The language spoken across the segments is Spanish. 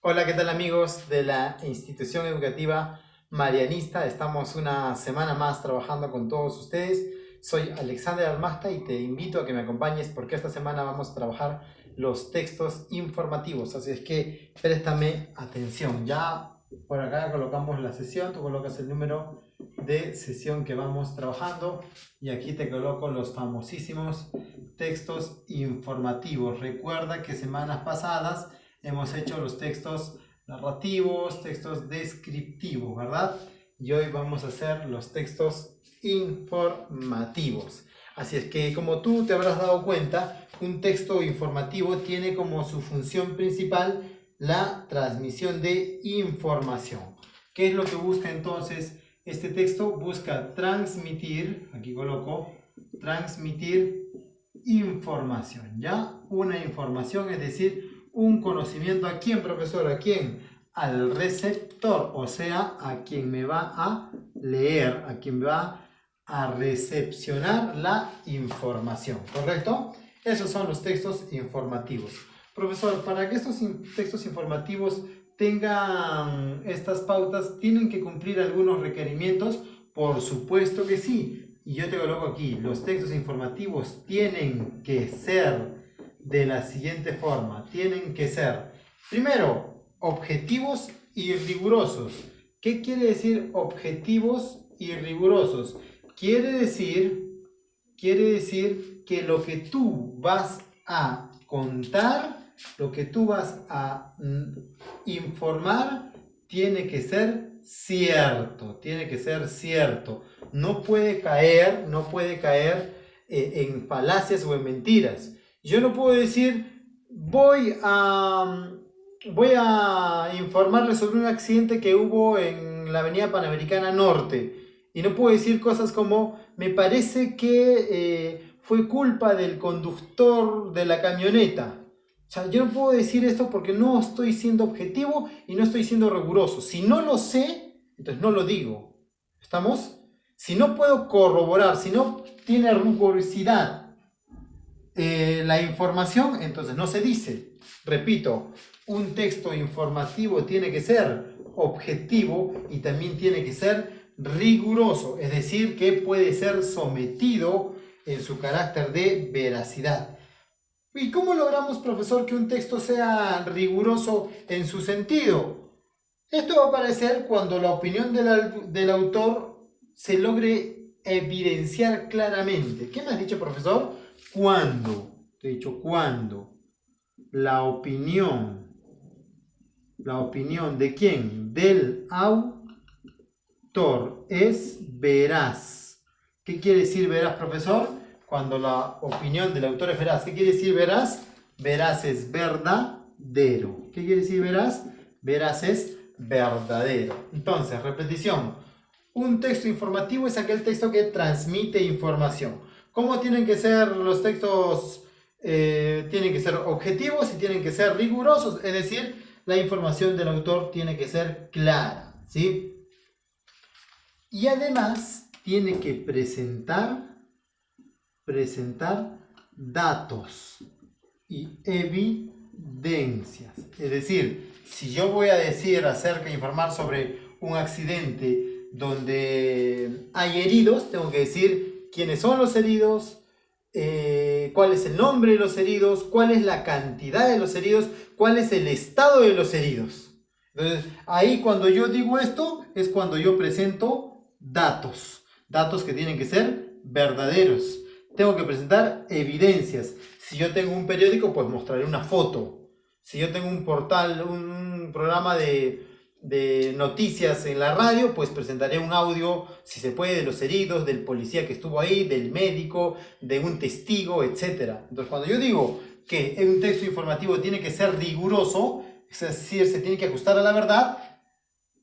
Hola, ¿qué tal amigos de la institución educativa Marianista? Estamos una semana más trabajando con todos ustedes. Soy Alexander Almasta y te invito a que me acompañes porque esta semana vamos a trabajar los textos informativos. Así es que préstame atención. Ya por acá colocamos la sesión, tú colocas el número de sesión que vamos trabajando y aquí te coloco los famosísimos textos informativos. Recuerda que semanas pasadas hemos hecho los textos narrativos, textos descriptivos, ¿verdad? Y hoy vamos a hacer los textos informativos. Así es que, como tú te habrás dado cuenta, un texto informativo tiene como su función principal la transmisión de información. ¿Qué es lo que busca entonces este texto? Busca transmitir, aquí coloco, transmitir información, ¿ya? Una información, es decir, un conocimiento. ¿A quién, profesor? ¿A quién? Al receptor, o sea, a quien me va a leer, a quien va a recepcionar la información, ¿correcto? Esos son los textos informativos. Profesor, para que estos textos informativos tengan estas pautas, ¿tienen que cumplir algunos requerimientos? Por supuesto que sí. Y yo te coloco aquí, los textos informativos tienen que ser de la siguiente forma. Tienen que ser, primero, objetivos y rigurosos. ¿Qué quiere decir objetivos y rigurosos? Quiere decir que lo que tú vas a contar, lo que tú vas a informar, tiene que ser cierto, tiene que ser cierto. No puede caer en falacias o en mentiras. Yo no puedo decir, voy a informarles sobre un accidente que hubo en la Avenida Panamericana Norte. Y no puedo decir cosas como, me parece que fue culpa del conductor de la camioneta. O sea, yo no puedo decir esto porque no estoy siendo objetivo y no estoy siendo riguroso. Si no lo sé, entonces no lo digo. ¿Estamos? Si no puedo corroborar, si no tiene rigurosidad la información, entonces no se dice. Repito, un texto informativo tiene que ser objetivo y también tiene que ser riguroso, es decir, que puede ser sometido en su carácter de veracidad. ¿Y cómo logramos, profesor, que un texto sea riguroso en su sentido? Esto va a aparecer cuando la opinión del autor se logre evidenciar claramente. ¿Qué me has dicho, profesor? Cuando, te he dicho cuando, la opinión ¿de quién? Del autor es veraz. ¿Qué quiere decir veraz, profesor? Cuando la opinión del autor es veraz. ¿Qué quiere decir veraz? Veraz es verdadero. ¿Qué quiere decir veraz? Veraz es verdadero. Entonces, repetición. Un texto informativo es aquel texto que transmite información. ¿Cómo tienen que ser los textos? Tienen que ser objetivos y tienen que ser rigurosos. Es decir, la información del autor tiene que ser clara, ¿sí? Y además tiene que presentar datos y evidencias. Es decir, si yo voy a decir informar sobre un accidente donde hay heridos, tengo que decir quiénes son los heridos, cuál es el nombre de los heridos, cuál es la cantidad de los heridos, cuál es el estado de los heridos. Entonces, ahí cuando yo digo esto, es cuando yo presento datos que tienen que ser verdaderos. Tengo que presentar evidencias. Si yo tengo un periódico, pues mostraré una foto. Si yo tengo un portal, un programa de noticias en la radio, pues presentaré un audio, si se puede, de los heridos, del policía que estuvo ahí, del médico, de un testigo, etc. Entonces, cuando yo digo que un texto informativo tiene que ser riguroso, es decir, se tiene que ajustar a la verdad,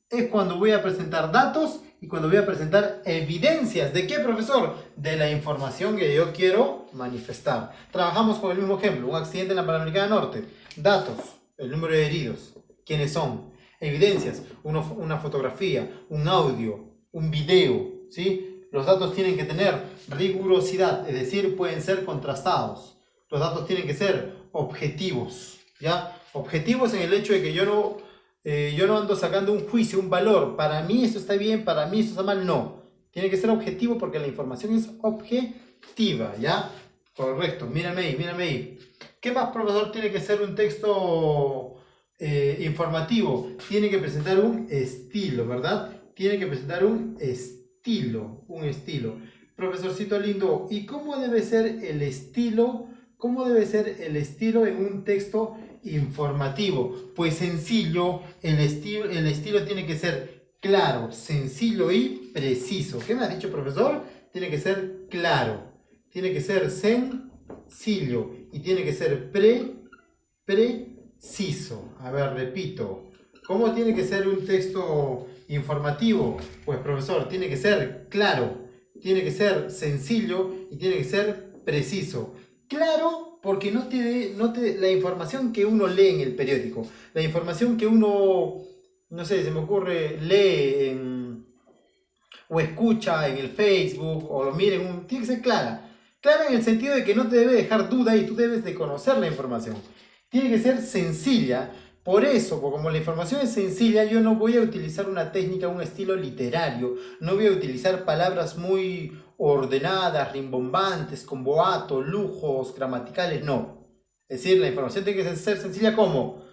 es cuando voy a presentar datos y cuando voy a presentar evidencias. ¿De qué, profesor? De la información que yo quiero manifestar. Trabajamos con el mismo ejemplo, un accidente en la Panamericana Norte. Datos, el número de heridos, quiénes son. Evidencias, una fotografía, un audio, un video, ¿sí? Los datos tienen que tener rigurosidad, es decir, pueden ser contrastados. Los datos tienen que ser objetivos, ¿ya? Objetivos en el hecho de que yo no Yo no ando sacando un juicio, un valor. Para mí esto está bien, para mí esto está mal. No. Tiene que ser objetivo porque la información es objetiva, ¿ya? Correcto. Mírame ahí, mírame ahí. ¿Qué más, profesor, tiene que ser un texto informativo? Tiene que presentar un estilo, ¿verdad? Tiene que presentar un estilo, un estilo. Profesorcito lindo, ¿y cómo debe ser el estilo? ¿Cómo debe ser el estilo en un texto informativo? Pues sencillo, el estilo tiene que ser claro, sencillo y preciso. ¿Qué me ha dicho, profesor? Tiene que ser claro, tiene que ser sencillo y tiene que ser preciso. A ver, repito. ¿Cómo tiene que ser un texto informativo? Pues, profesor, tiene que ser claro, tiene que ser sencillo y tiene que ser preciso. Claro, porque la información que uno lee en el periódico, la información que uno, no sé, se me ocurre, o escucha en el Facebook o lo mira tiene que ser clara. Clara en el sentido de que no te debe dejar duda y tú debes de conocer la información. Tiene que ser sencilla. Por eso, como la información es sencilla, yo no voy a utilizar una técnica, un estilo literario. No voy a utilizar palabras muy ordenadas, rimbombantes, con boato, lujos, gramaticales, no. Es decir, la información tiene que ser sencilla como: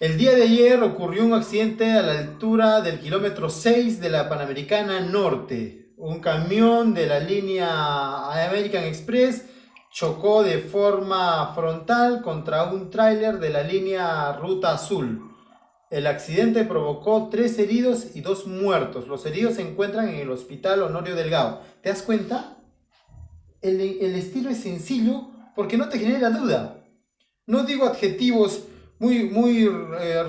el día de ayer ocurrió un accidente a la altura del kilómetro 6 de la Panamericana Norte. Un camión de la línea American Express chocó de forma frontal contra un tráiler de la línea Ruta Azul. El accidente provocó 3 heridos y 2 muertos. Los heridos se encuentran en el hospital Honorio Delgado. ¿Te das cuenta? El estilo es sencillo porque no te genera duda. No digo adjetivos muy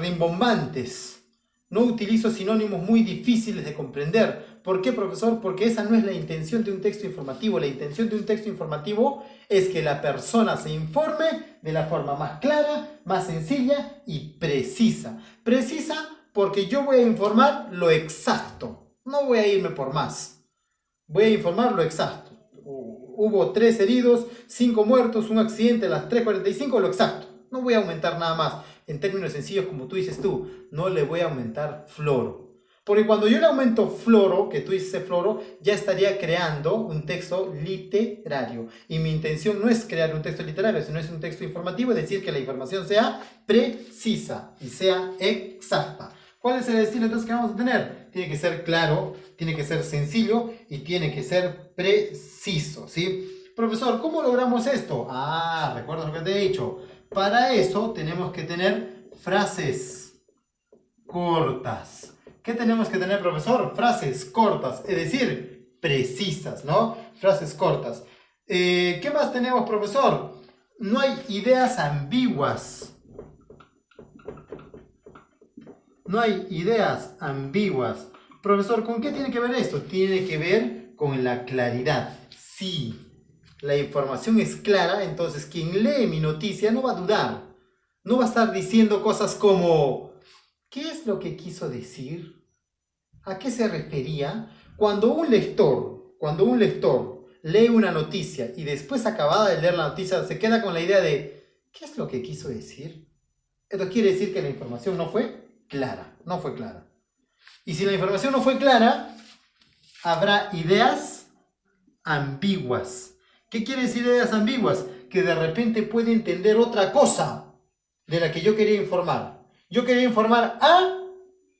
rimbombantes. No utilizo sinónimos muy difíciles de comprender. ¿Por qué, profesor? Porque esa no es la intención de un texto informativo. La intención de un texto informativo es que la persona se informe de la forma más clara, más sencilla y precisa. Precisa porque yo voy a informar lo exacto. No voy a irme por más. Voy a informar lo exacto. Hubo 3 heridos, 5 muertos, un accidente a las 3:45, lo exacto. No voy a aumentar nada más. En términos sencillos, como tú dices tú, no le voy a aumentar floro. Porque cuando yo le aumento floro, que tú dices floro, ya estaría creando un texto literario. Y mi intención no es crear un texto literario, sino es un texto informativo, es decir, que la información sea precisa y sea exacta. ¿Cuál es el estilo entonces que vamos a tener? Tiene que ser claro, tiene que ser sencillo y tiene que ser preciso, ¿sí? Profesor, ¿cómo logramos esto? ¿Recuerdas lo que te he dicho? Para eso tenemos que tener frases cortas. ¿Qué tenemos que tener, profesor? Frases cortas, es decir, precisas, ¿no? Frases cortas. ¿Qué más tenemos, profesor? No hay ideas ambiguas. No hay ideas ambiguas. Profesor, ¿con qué tiene que ver esto? Tiene que ver con la claridad. Sí, la información es clara, entonces quien lee mi noticia no va a dudar. No va a estar diciendo cosas como: ¿qué es lo que quiso decir? ¿A qué se refería? Cuando un lector lee una noticia y después, acabada de leer la noticia, se queda con la idea de ¿qué es lo que quiso decir? Esto quiere decir que la información no fue clara, no fue clara. Y si la información no fue clara, habrá ideas ambiguas. ¿Qué quiere decir ideas ambiguas? Que de repente puede entender otra cosa de la que yo quería informar. Yo quería informar A,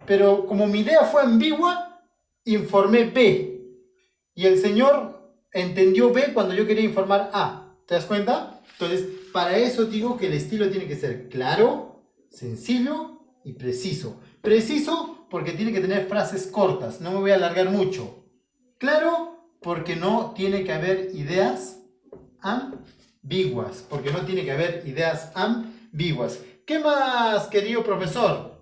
pero como mi idea fue ambigua, informé B. Y el señor entendió B cuando yo quería informar A. ¿Te das cuenta? Entonces, para eso digo que el estilo tiene que ser claro, sencillo y preciso. Preciso porque tiene que tener frases cortas. No me voy a alargar mucho. Claro porque no tiene que haber ideas ambiguas. Porque no tiene que haber ideas ambiguas. ¿Qué más, querido profesor?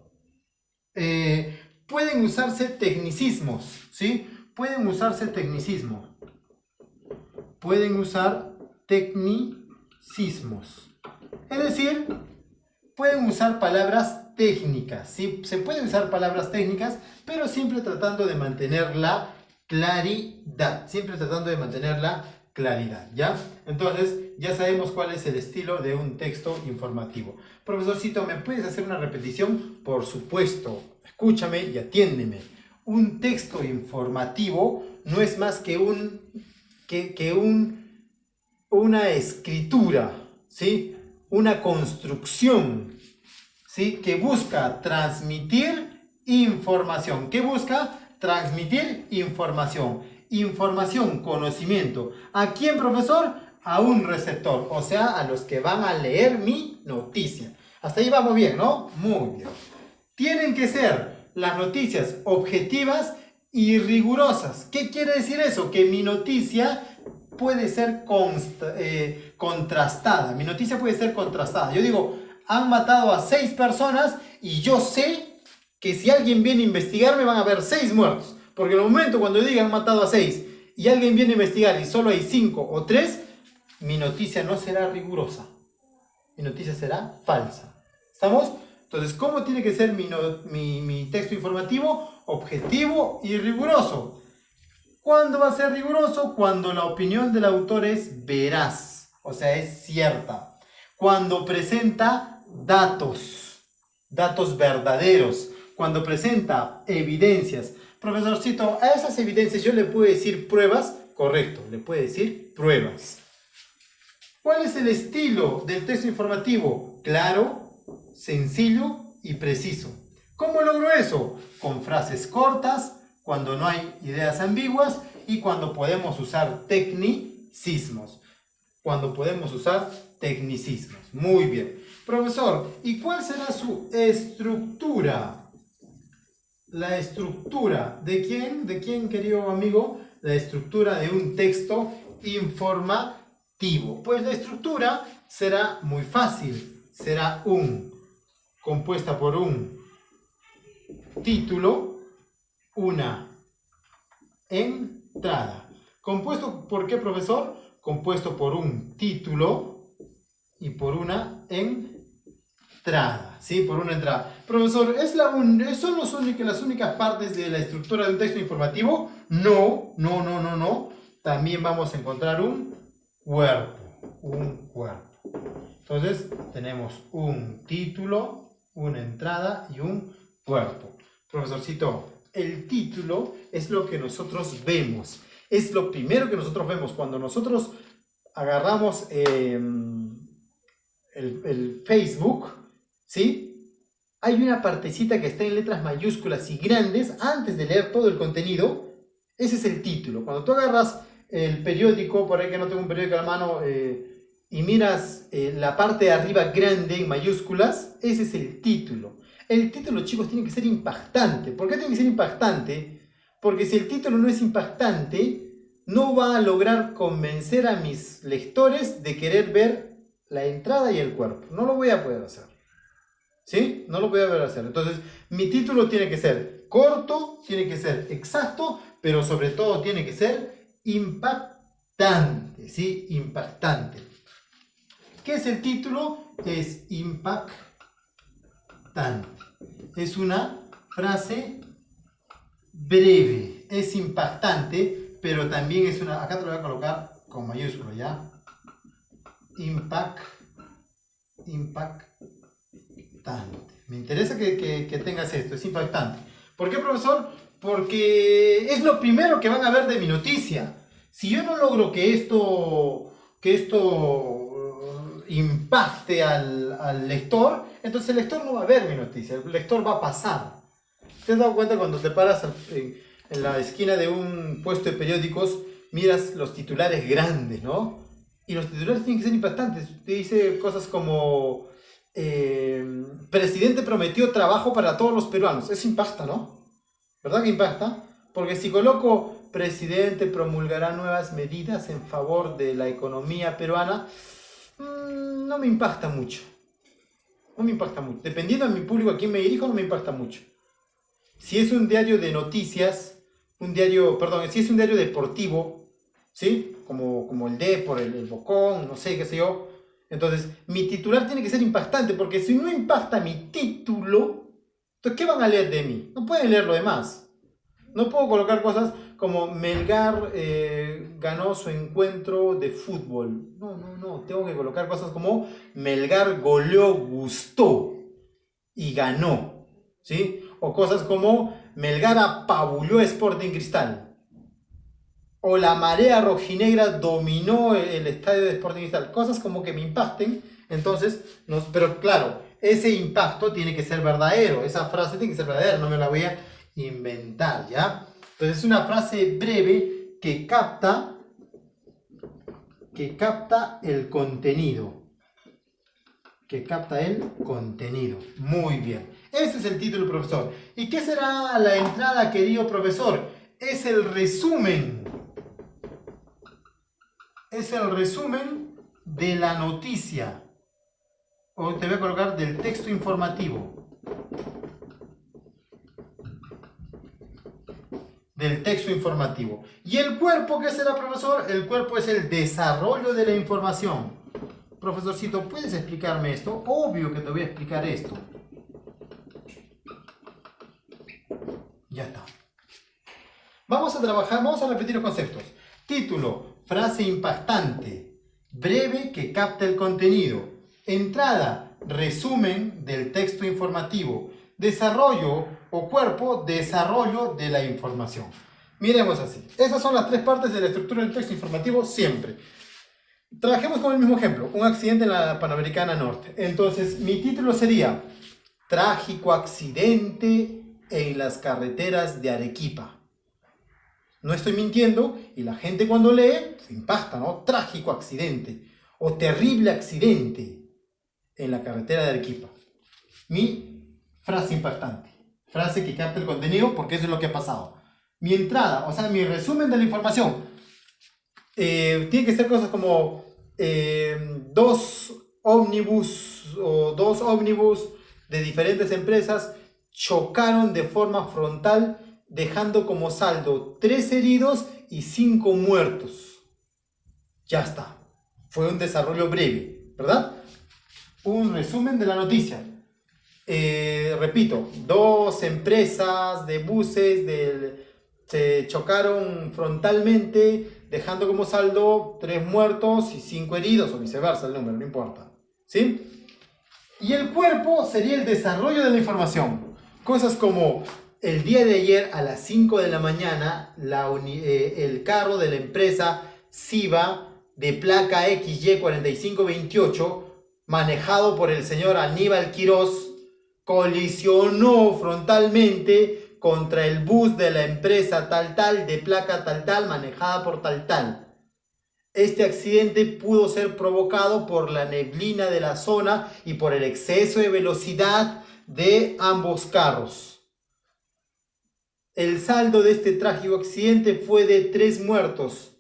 Pueden usarse tecnicismos, ¿sí? Pueden usarse tecnicismos. Pueden usar tecnicismos. Es decir, pueden usar palabras técnicas, ¿sí? Se pueden usar palabras técnicas, pero siempre tratando de mantener la claridad. Siempre tratando de mantener la claridad, ¿ya? Entonces, ya sabemos cuál es el estilo de un texto informativo. Profesorcito, ¿me puedes hacer una repetición? Por supuesto, escúchame y atiéndeme. Un texto informativo no es más que una escritura, ¿sí? Una construcción, ¿sí? Que busca transmitir información. ¿Qué busca? Transmitir información. Información, conocimiento. ¿A quién, profesor? A un receptor, o sea, a los que van a leer mi noticia. Hasta ahí vamos bien, ¿no? Muy bien. Tienen que ser las noticias objetivas y rigurosas. ¿Qué quiere decir eso? Que mi noticia puede ser contrastada. Mi noticia puede ser contrastada. Yo digo, han matado a 6 personas y yo sé que si alguien viene a investigar me van a haber 6 muertos. Porque en el momento cuando yo diga han matado a 6 y alguien viene a investigar y solo hay 5 o 3, mi noticia no será rigurosa. Mi noticia será falsa. ¿Estamos? Entonces, ¿cómo tiene que ser mi texto informativo? Objetivo y riguroso. ¿Cuándo va a ser riguroso? Cuando la opinión del autor es veraz, o sea, es cierta. Cuando presenta datos verdaderos. Cuando presenta evidencias. Profesorcito, a esas evidencias yo le puedo decir pruebas. Correcto, le puede decir pruebas. ¿Cuál es el estilo del texto informativo? Claro, sencillo y preciso. ¿Cómo logro eso? Con frases cortas, cuando no hay ideas ambiguas y cuando podemos usar tecnicismos. Muy bien. Profesor, ¿y cuál será su estructura? La estructura, ¿de quién? ¿De quién, querido amigo? La estructura de un texto informativo. Pues la estructura será muy fácil. Será compuesta por un título, una entrada. ¿Compuesto por qué, profesor? Compuesto por un título y por una entrada, ¿sí? Por una entrada. Profesor, ¿son las únicas partes de la estructura de un texto informativo? No. También vamos a encontrar un cuerpo. Entonces, tenemos un título, una entrada y un cuerpo. Profesorcito, el título es lo que nosotros vemos. Es lo primero que nosotros vemos. Cuando nosotros agarramos el Facebook, ¿sí? Hay una partecita que está en letras mayúsculas y grandes antes de leer todo el contenido. Ese es el título. Cuando tú agarras el periódico, por ahí que no tengo un periódico a la mano, y miras la parte de arriba grande en mayúsculas, ese es el título. El título, chicos, tiene que ser impactante. ¿Por qué tiene que ser impactante? Porque si el título no es impactante, no va a lograr convencer a mis lectores de querer ver la entrada y el cuerpo. No lo voy a poder hacer. ¿Sí? No lo voy a poder hacer. Entonces, mi título tiene que ser corto, tiene que ser exacto, pero sobre todo tiene que ser impactante. ¿Sí? Impactante. ¿Qué es el título? Es impactante. Es una frase breve. Es impactante, pero también es una... Acá te lo voy a colocar con mayúscula, ¿ya? Impactante. Me interesa que tengas esto. Es impactante. ¿Por qué, profesor? Porque es lo primero que van a ver de mi noticia. Si yo no logro que esto impacte al lector, entonces el lector no va a ver mi noticia, el lector va a pasar. ¿Te has dado cuenta cuando te paras en la esquina de un puesto de periódicos, miras los titulares grandes, ¿no? Y los titulares tienen que ser impactantes. Te dice cosas como presidente prometió trabajo para todos los peruanos. Eso impacta, ¿no? ¿Verdad que impacta? Porque si coloco presidente promulgará nuevas medidas en favor de la economía peruana, no me impacta mucho. No me impacta mucho. Dependiendo de mi público a quién me dirijo, no me impacta mucho. Si es un diario de noticias, si es un diario deportivo, ¿sí? Como el Depor, el Bocón, no sé, qué sé yo. Entonces, mi titular tiene que ser impactante, porque si no impacta mi título, entonces, ¿qué van a leer de mí? No pueden leer lo demás. No puedo colocar cosas como Melgar ganó su encuentro de fútbol. No, tengo que colocar cosas como Melgar goleó, gustó y ganó, ¿sí? O cosas como Melgar apabulló a Sporting Cristal. O la marea rojinegra dominó el estadio de Sporting Cristal. Cosas como que me impacten. Entonces, pero claro, ese impacto tiene que ser verdadero. Esa frase tiene que ser verdadera, no me la voy a inventar, ¿ya? Entonces es una frase breve que capta el contenido. Que capta el contenido. Muy bien. Ese es el título, profesor. ¿Y qué será la entrada, querido profesor? Es el resumen. Es el resumen de la noticia. O te voy a colocar del texto informativo. Del texto informativo. ¿Y el cuerpo qué será, profesor? El cuerpo es el desarrollo de la información. Profesorcito, ¿puedes explicarme esto? Obvio que te voy a explicar esto. Ya está. Vamos a trabajar, vamos a repetir los conceptos. Título, frase impactante, breve que capta el contenido. Entrada, resumen del texto informativo. Desarrollo o cuerpo, desarrollo de la información. Miremos así. Esas son las tres partes de la estructura del texto informativo siempre. Trabajemos con el mismo ejemplo. Un accidente en la Panamericana Norte. Entonces, mi título sería Trágico accidente en las carreteras de Arequipa. No estoy mintiendo y la gente cuando lee se impacta, ¿no? Trágico accidente o terrible accidente en la carretera de Arequipa. Mi frase impactante. Frase que capta el contenido porque eso es lo que ha pasado. Mi entrada, o sea, mi resumen de la información. Tiene que ser cosas como dos ómnibus de diferentes empresas chocaron de forma frontal, dejando como saldo 3 heridos y 5 muertos. Ya está. Fue un desarrollo breve, ¿verdad? Un resumen de la noticia. Repito, 2 empresas de buses se chocaron frontalmente, dejando como saldo 3 muertos y 5 heridos, o viceversa el número, no importa. ¿Sí? Y el cuerpo sería el desarrollo de la información. Cosas como el día de ayer a las 5 de la mañana, el carro de la empresa Siva de placa XY4528, manejado por el señor Aníbal Quirós, colisionó frontalmente contra el bus de la empresa tal, de placa tal, manejada por tal. Este accidente pudo ser provocado por la neblina de la zona y por el exceso de velocidad de ambos carros. El saldo de este trágico accidente fue de 3 muertos,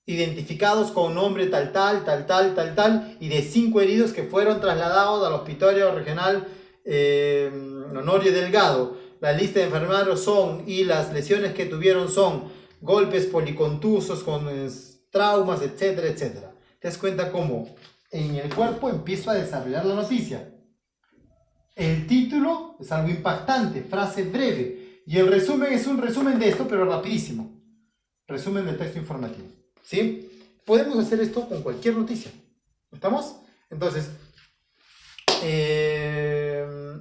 identificados con nombre tal, y de 5 heridos que fueron trasladados al Hospital Regional Honorio Delgado. La lista de enfermeros son, y las lesiones que tuvieron son golpes policontusos con traumas, etcétera. Te das cuenta cómo en el cuerpo empiezo a desarrollar la noticia. El título es algo impactante, frase breve. Y el resumen es un resumen de esto, pero rapidísimo. Resumen del texto informativo. ¿Sí? Podemos hacer esto con cualquier noticia. ¿Estamos? Entonces,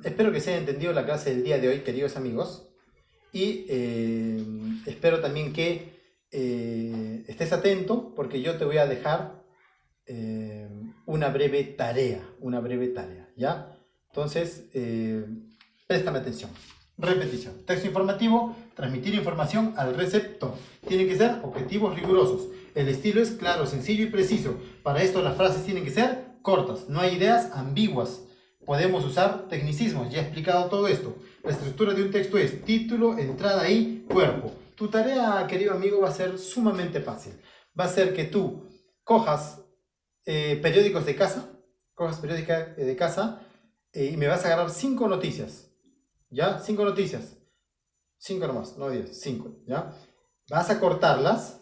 espero que se haya entendido la clase del día de hoy, queridos amigos. Y espero también que estés atento, porque yo te voy a dejar una breve tarea, ¿ya? Entonces, préstame atención. Repetición. Texto informativo, transmitir información al receptor. Tienen que ser objetivos rigurosos. El estilo es claro, sencillo y preciso. Para esto las frases tienen que ser cortas. No hay ideas ambiguas. Podemos usar tecnicismos. Ya he explicado todo esto. La estructura de un texto es título, entrada y cuerpo. Tu tarea, querido amigo, va a ser sumamente fácil. Va a ser que tú cojas periódicos de casa. Y me vas a agarrar 5 noticias. ¿Ya? 5 noticias. 5 nomás, no 10, 5. ¿Ya? Vas a cortarlas,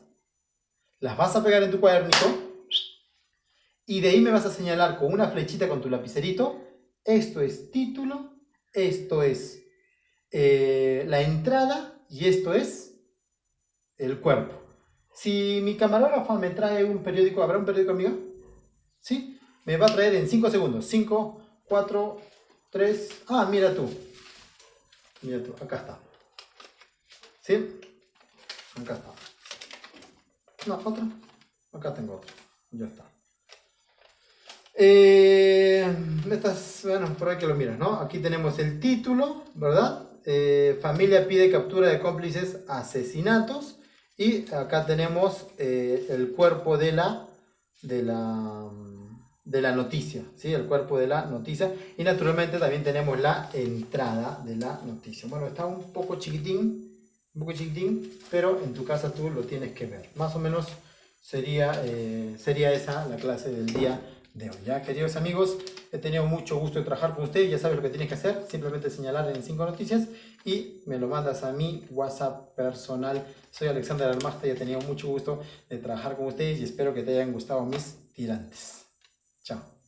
las vas a pegar en tu cuadernito y de ahí me vas a señalar con una flechita con tu lapicerito. Esto es título, esto es la entrada y esto es el cuerpo. Si mi camarógrafo me trae un periódico, ¿habrá un periódico amigo? ¿Sí? Me va a traer en 5 segundos. 5, 4, 3... Ah, mira tú. Mira tú, acá está. ¿Sí? Acá está. No, otro. Acá tengo otro. Ya está. Bueno, por ahí que lo miras, ¿no? Aquí tenemos el título, ¿verdad? Familia pide captura de cómplices asesinatos. Y acá tenemos el cuerpo de la noticia, ¿sí? El cuerpo de la noticia. Y naturalmente también tenemos la entrada de la noticia. Bueno, está un poco chiquitín, pero en tu casa tú lo tienes que ver. Más o menos sería esa la clase del día de hoy. Ya, queridos amigos, he tenido mucho gusto de trabajar con ustedes. Ya sabes lo que tienes que hacer, simplemente señalar en 5 noticias y me lo mandas a mi WhatsApp personal. Soy Alexander Armasta y he tenido mucho gusto de trabajar con ustedes y espero que te hayan gustado mis tirantes. Chao.